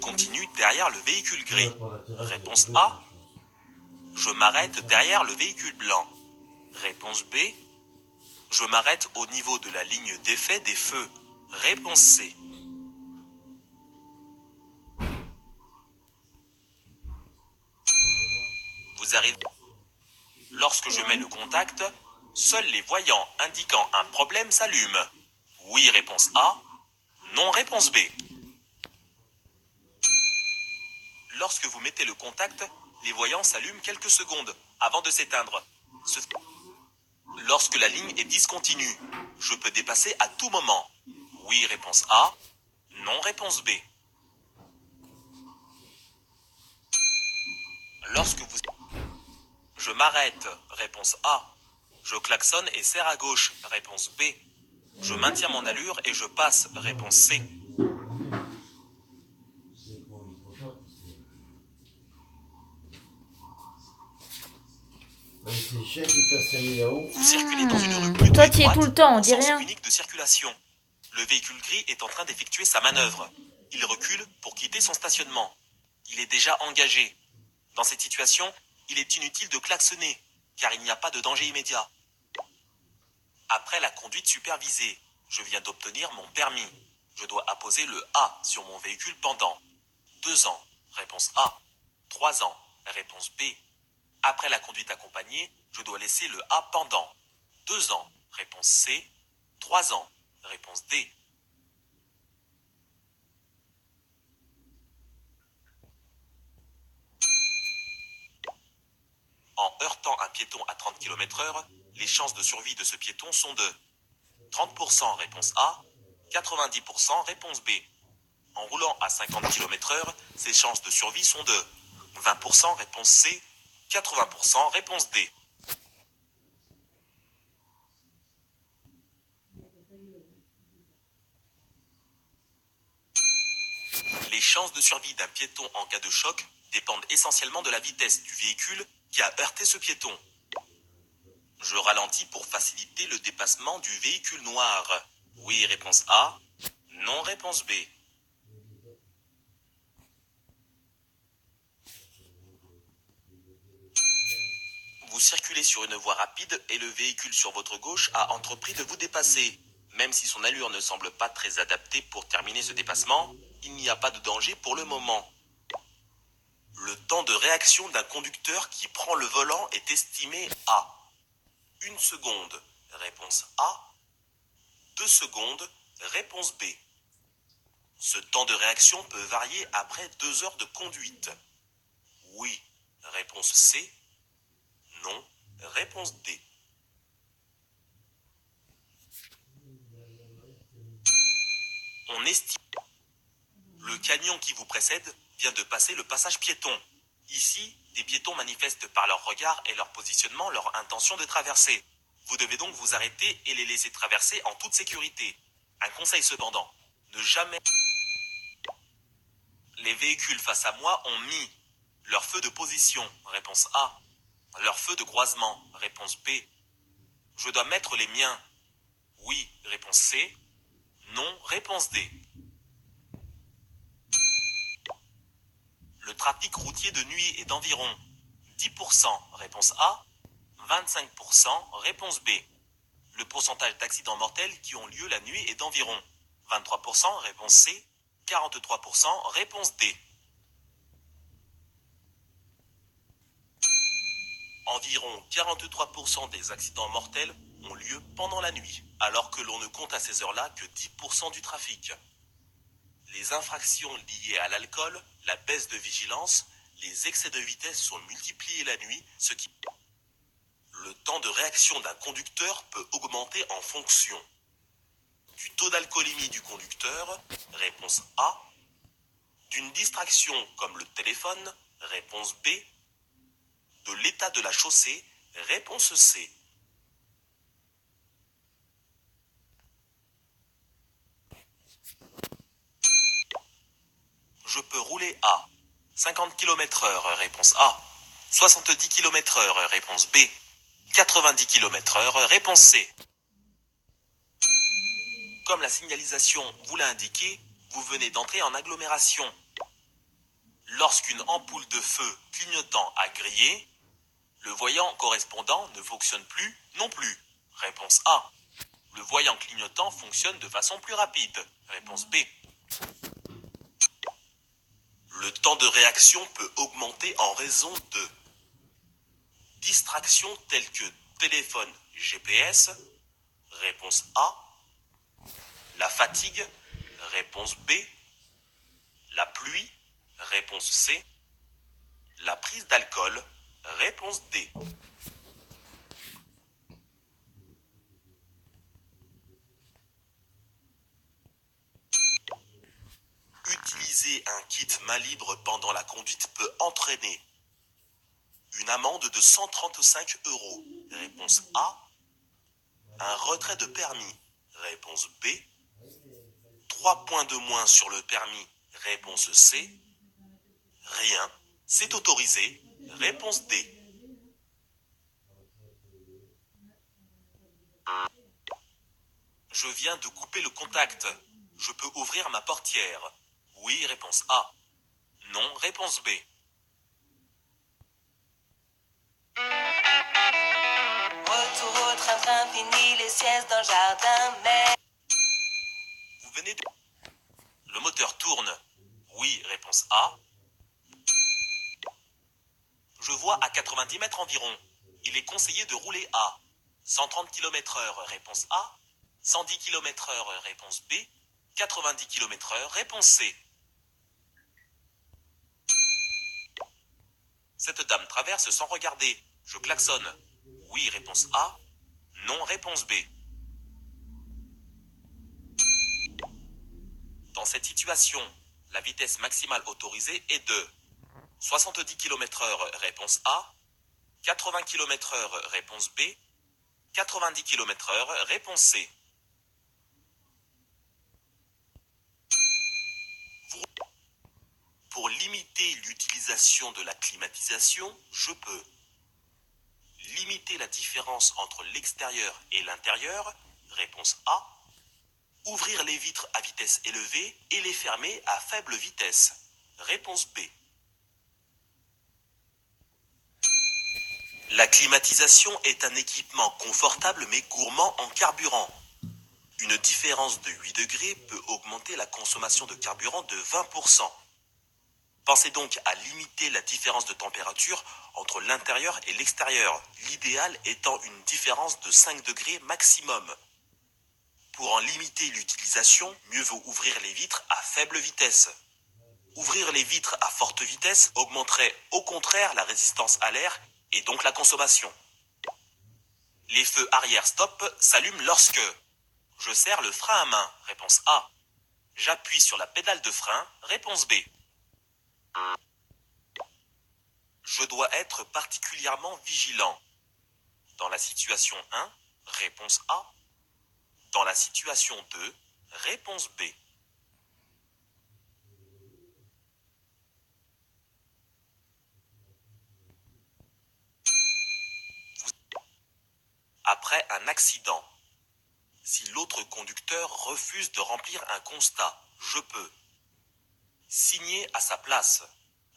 continue derrière le véhicule gris. Réponse A. Je m'arrête derrière le véhicule blanc. Réponse B. Je m'arrête au niveau de la ligne d'effet des feux. Réponse C. Vous arrivez. Lorsque je mets le contact, seuls les voyants indiquant un problème s'allument. Oui, réponse A. Non, réponse B. Lorsque vous mettez le contact, les voyants s'allument quelques secondes avant de s'éteindre. Lorsque la ligne est discontinue, je peux dépasser à tout moment. Oui, réponse A. Non, réponse B. Lorsque vous... Je m'arrête, réponse A. Je klaxonne et serre à gauche, réponse B. Je maintiens mon allure et je passe, réponse C. Vous circulez dans une rue plutôt Toi, tu y es tout étroite, le temps, on en dit sens rien. unique de circulation. Le véhicule gris est en train d'effectuer sa manœuvre. Il recule pour quitter son stationnement. Il est déjà engagé. Dans cette situation, il est inutile de klaxonner, car il n'y a pas de danger immédiat. Après la conduite supervisée, je viens d'obtenir mon permis. Je dois apposer le A sur mon véhicule pendant 2 ans. Réponse A. 3 ans. Réponse B. Après la conduite accompagnée, je dois laisser le A pendant 2 ans. Réponse C. 3 ans. Réponse D. En heurtant un piéton à 30 km/h, les chances de survie de ce piéton sont de 30% réponse A, 90% réponse B. En roulant à 50 km/h, ses chances de survie sont de 20% réponse C, 80% réponse D. Les chances de survie d'un piéton en cas de choc dépendent essentiellement de la vitesse du véhicule qui a heurté ce piéton. Je ralentis pour faciliter le dépassement du véhicule noir. Oui, réponse A. Non, réponse B. Vous circulez sur une voie rapide et le véhicule sur votre gauche a entrepris de vous dépasser. Même si son allure ne semble pas très adaptée pour terminer ce dépassement, il n'y a pas de danger pour le moment. Le temps de réaction d'un conducteur qui prend le volant est estimé à 1 seconde, réponse A. 2 secondes, réponse B. Ce temps de réaction peut varier après 2 heures de conduite. Oui, réponse C. Non, réponse D. On estime. Le camion qui vous précède vient de passer le passage piéton. Ici, des piétons manifestent par leur regard et leur positionnement leur intention de traverser. Vous devez donc vous arrêter et les laisser traverser en toute sécurité. Un conseil cependant, ne jamais... Les véhicules face à moi ont mis leur feu de position, réponse A. Leur feu de croisement, réponse B. Je dois mettre les miens. Oui, réponse C. Non, réponse D. Le trafic routier de nuit est d'environ 10%, réponse A. 25%, réponse B. Le pourcentage d'accidents mortels qui ont lieu la nuit est d'environ 23%, réponse C. 43%, réponse D. Environ 43% des accidents mortels ont lieu pendant la nuit, alors que l'on ne compte à ces heures-là que 10% du trafic. Les infractions liées à l'alcool, la baisse de vigilance, les excès de vitesse sont multipliés la nuit, ce qui... Le temps de réaction d'un conducteur peut augmenter en fonction du taux d'alcoolémie du conducteur, réponse A, d'une distraction comme le téléphone, réponse B, de l'état de la chaussée, réponse C. Je peux rouler à 50 km/h, réponse A, 70 km/h, réponse B, 90 km/h, réponse C. Comme la signalisation vous l'a indiqué, vous venez d'entrer en agglomération. Lorsqu'une ampoule de feu clignotant a grillé, le voyant correspondant ne fonctionne plus non plus. Réponse A. Le voyant clignotant fonctionne de façon plus rapide. Réponse B. Le temps de réaction peut augmenter en raison de distractions telles que téléphone, GPS. Réponse A. La fatigue. Réponse B. La pluie. Réponse C. La prise d'alcool. Réponse D. Utiliser un kit main libre pendant la conduite peut entraîner une amende de 135 euros. Réponse A. Un retrait de permis. Réponse B. 3 points de moins sur le permis. Réponse C. Rien. C'est autorisé. Réponse D. Je viens de couper le contact. Je peux ouvrir ma portière. Oui, réponse A. Non, réponse B. Retour au train-train, fini les siestes dans le jardin, mais... Vous venez de... Le moteur tourne. Oui, réponse A. Je vois à 90 mètres environ. Il est conseillé de rouler à 130 km/h, réponse A. 110 km/h, réponse B. 90 km/h, réponse C. Cette dame traverse sans regarder. Je klaxonne. Oui, réponse A. Non, réponse B. Dans cette situation, la vitesse maximale autorisée est de 70 km/h, réponse A. 80 km/h, réponse B. 90 km/h, réponse C. Pour limiter l'utilisation de la climatisation, je peux limiter la différence entre l'extérieur et l'intérieur, réponse A. Ouvrir les vitres à vitesse élevée et les fermer à faible vitesse, réponse B. La climatisation est un équipement confortable mais gourmand en carburant. Une différence de 8 degrés peut augmenter la consommation de carburant de 20%. Pensez donc à limiter la différence de température entre l'intérieur et l'extérieur, l'idéal étant une différence de 5 degrés maximum. Pour en limiter l'utilisation, mieux vaut ouvrir les vitres à faible vitesse. Ouvrir les vitres à forte vitesse augmenterait au contraire la résistance à l'air et donc la consommation. Les feux arrière stop s'allument lorsque je serre le frein à main, réponse A. J'appuie sur la pédale de frein, réponse B. Je dois être particulièrement vigilant. Dans la situation 1, réponse A. Dans la situation 2, réponse B. Après un accident, si l'autre conducteur refuse de remplir un constat, je peux signer à sa place.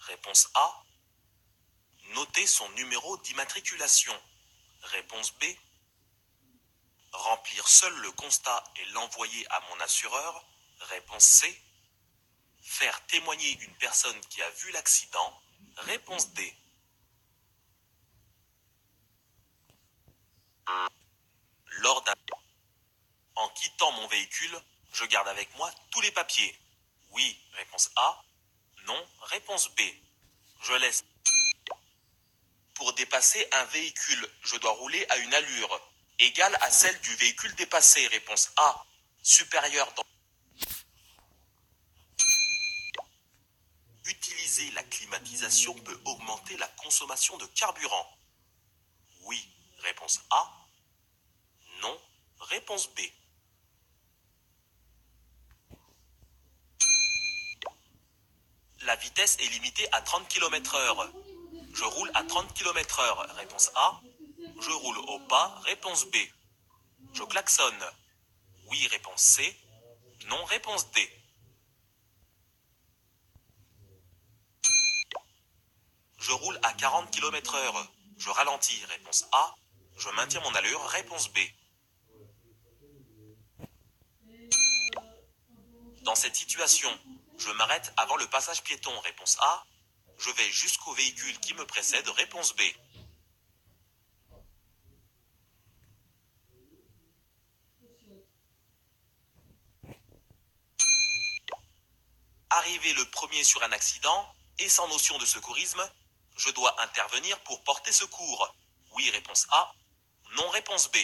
Réponse A. Noter son numéro d'immatriculation. Réponse B. Remplir seul le constat et l'envoyer à mon assureur. Réponse C. Faire témoigner une personne qui a vu l'accident. Réponse D. Lors d'un... En quittant mon véhicule, je garde avec moi tous les papiers. Oui, réponse A. Non, réponse B. Je laisse. Pour dépasser un véhicule, je dois rouler à une allure égale à celle du véhicule dépassé. Réponse A. Supérieure dans... Utiliser la climatisation peut augmenter la consommation de carburant. Oui, réponse A. Non, réponse B. La vitesse est limitée à 30 km/h. Je roule à 30 km/h. Réponse A. Je roule au pas. Réponse B. Je klaxonne. Oui, réponse C. Non, réponse D. 40 km/h. Je ralentis, réponse A. Je maintiens mon allure, réponse B. Dans cette situation, je m'arrête avant le passage piéton, réponse A. Je vais jusqu'au véhicule qui me précède, réponse B. Arrivé le premier sur un accident, et sans notion de secourisme, je dois intervenir pour porter secours. Oui, réponse A. Non, réponse B.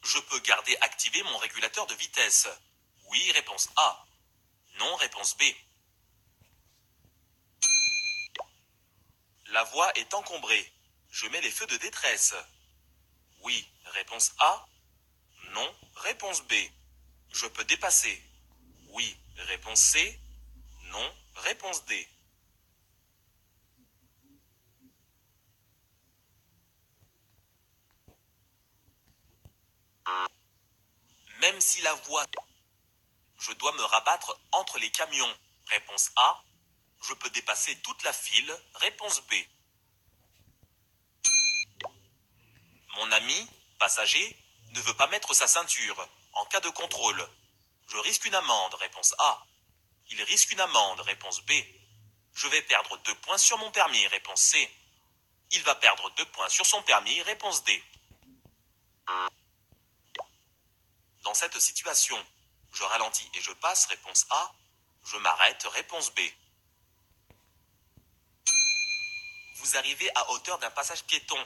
Je peux garder activé mon régulateur de vitesse. Oui, réponse A. Non, réponse B. La voie est encombrée. Je mets les feux de détresse. Oui, réponse A. Non, réponse B. Je peux dépasser. Oui, réponse C. Non, réponse D. Même si la voie... Je dois me rabattre entre les camions. Réponse A. Je peux dépasser toute la file. Réponse B. Mon ami, passager, ne veut pas mettre sa ceinture. En cas de contrôle, je risque une amende. Réponse A. Il risque une amende. Réponse B. Je vais perdre 2 points sur mon permis. Réponse C. Il va perdre 2 points sur son permis. Réponse D. Dans cette situation, je ralentis et je passe. Réponse A. Je m'arrête. Réponse B. Vous arrivez à hauteur d'un passage piéton.